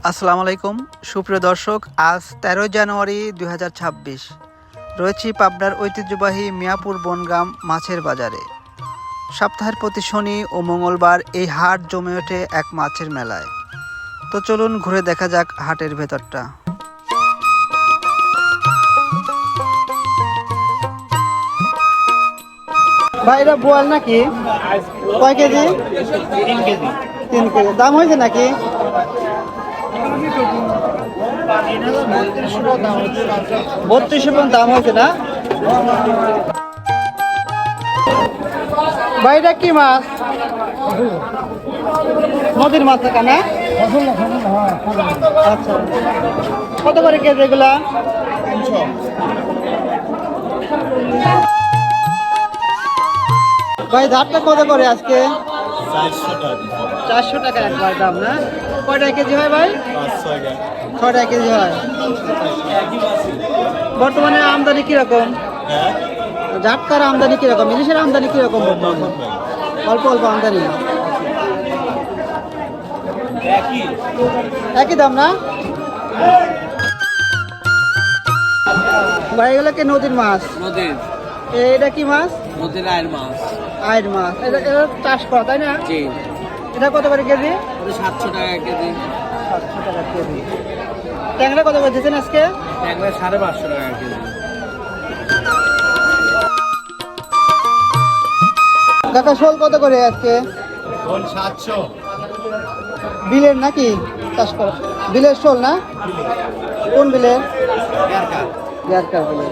আসসালামু আলাইকুম সুপ্রিয় দর্শক, আজ 13 জানুয়ারি 2026 রয়েছি পাবনার ঐতিহ্যবাহী মিয়াপুর বনগ্রাম মাছের বাজারে। সপ্তাহের প্রতি শনি ও মঙ্গলবার এই হাট জমে ওঠে এক মাছের মেলায়। তো চলুন ঘুরে দেখা যাক হাটের ভেতরটা। ভাই এটা বোয়াল নাকি? কয় কেজি? 3 কেজি। 3 কেজি দাম হয়েছে নাকি? 32 দাম হয়েছে না? ভাই এটা কি মাছ? নদীর মাছ না? আচ্ছা, কত করে কেজি এগুলা? ভাই ধারটা কত করে আজকে? 400 টাকা একবার দাম না? কয়টা কেজি হয় ভাই? 6টা কেজি হয়। বর্তমানে আমদানি কিরকম? ঝাটকার আমদানি কিরকম? ইলিশের আমদানি কিরকম? অল্প অল্প আমদানি, একই দাম না? ভাই এগুলো কি নদীর মাছ? নদীর। এটা কি মাছ? নদীর আয়ের মাছ। আয়ের মাছ, এটা চাষ করা তাই না? জি। এটা কত করে কেজি? 700 টাকা কেজি। 700 টাকা কেজি। ট্যাংরা কত করে দিচ্ছেন আজকে? ট্যাংরা 550 টাকা কেজি। কাকা শোল কত করে আজকে? 700। বিলের নাকি চাষ করা? বিলের শোল না? কোন বিলের? গ্যারকার বিলের।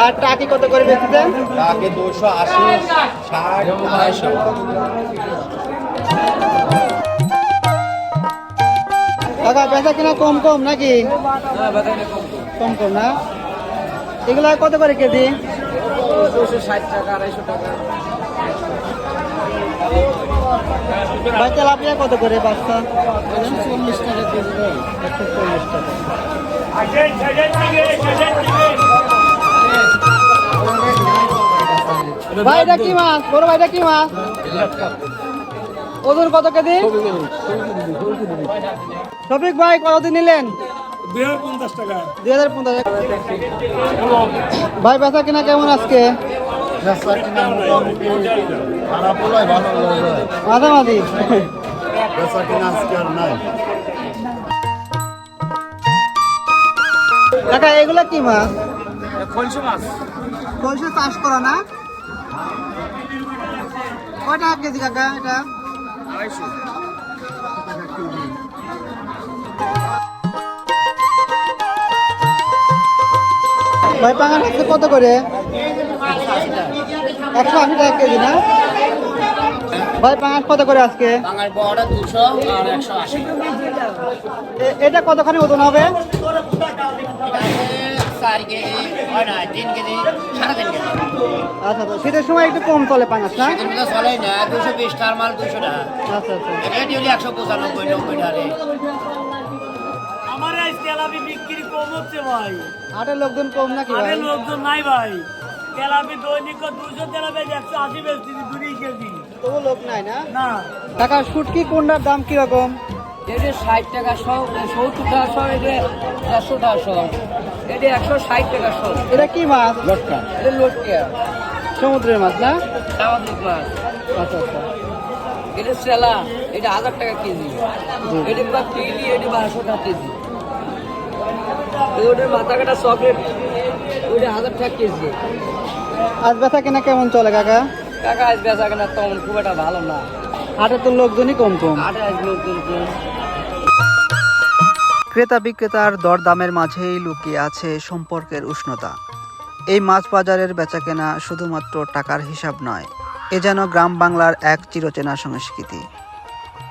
আর টাকি কত করে বেচছেন? টাকি 280, 60, 250। কাকা বেচা কিনা কম কম নাকি? কম কম না? এগুলা কত করে কেজি? 260 টাকা, 250 টাকা। ভাই তেলাপিয়া কত করে বাচ্চা? 140 টাকা কেজি। 140 টাকা। ভাই এটা কি মাছ? বড় ভাই এটা কি মাছ? ওজন কত কেজি? শফিক ভাই কতদিন নিলেন? 2050 টাকা। 2050 টাকা। ভাই বেচা কিনা কেমন আজকে? মাঝামাঝি। কাকা এগুলা কি মাছ? খলসো মাছ। খলসা চাষ করা না? কয় টাকা কেজি কাকা এটা? 250। ভাই পাঙাশ আজকে কত করে? 180 টাকা কেজি না? ভাই পাঙাশ কত করে আজকে? বাঙাল বড়টা 200 আর 180। এটা কতখানি ওজন হবে? 4 কেজি, হয় না 3 কেজি, 3.5 কেজি। আচ্ছা, তো শীতের সময় একটু কম চলে পাঙাশ না? সেদিন তো চলে না, 220 টাকার মাল 200 টাকা। আচ্ছা আচ্ছা। রেট হলে 195, 90 টাকা। আমার আজ তেলাপি বিক্রি কম হচ্ছে ভাই। হাটের লোকজন কম নাকি আরে ভাই? লোকজন নাই ভাই। তেলাপি দৈনিক 200 তেলাপি 180 বেচছি 2 কেজি। তবু লোক নাই না? না কাকা শুটকি কোনটার দাম কিরকম? এটা 60 টাকা সহ, 70 টাকা সহ, এটা 400 টাকা সহ, এটা 160 টাকা সহ। এটা কি মাছ? এটা লটকিয়া, সমুদ্রের মাছ না? সামুদ্রিক মাছ। আচ্ছা আচ্ছা। এটা সেলা, এটা 1000 টাকা কেজি। জি। এটা বা পিলি, এটা 1200 টাকা কেজি। ওটার মাথা কাটা চকলেট, ওটা 1000 টাকা কেজি। আজ বেচা কেনা কেমন চলে কাকা? কাকা আজ বেচা কেনা তেমন খুব একটা ভালো না। হাটে তো লোকজনই কম কম। আটে আজ লোকজন কম। ক্রেতা বিক্রেতার দরদামের মাঝেই লুকিয়ে আছে সম্পর্কের উষ্ণতা। এই মাছ বাজারের বেচাকেনা শুধুমাত্র টাকার হিসাব নয়, এ যেন গ্রাম বাংলার এক চিরচেনা সংস্কৃতি।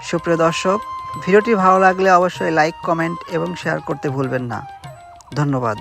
সুপ্রিয় দর্শক, ভিডিওটি ভালো লাগলে অবশ্যই লাইক, কমেন্ট এবং শেয়ার করতে ভুলবেন না। ধন্যবাদ।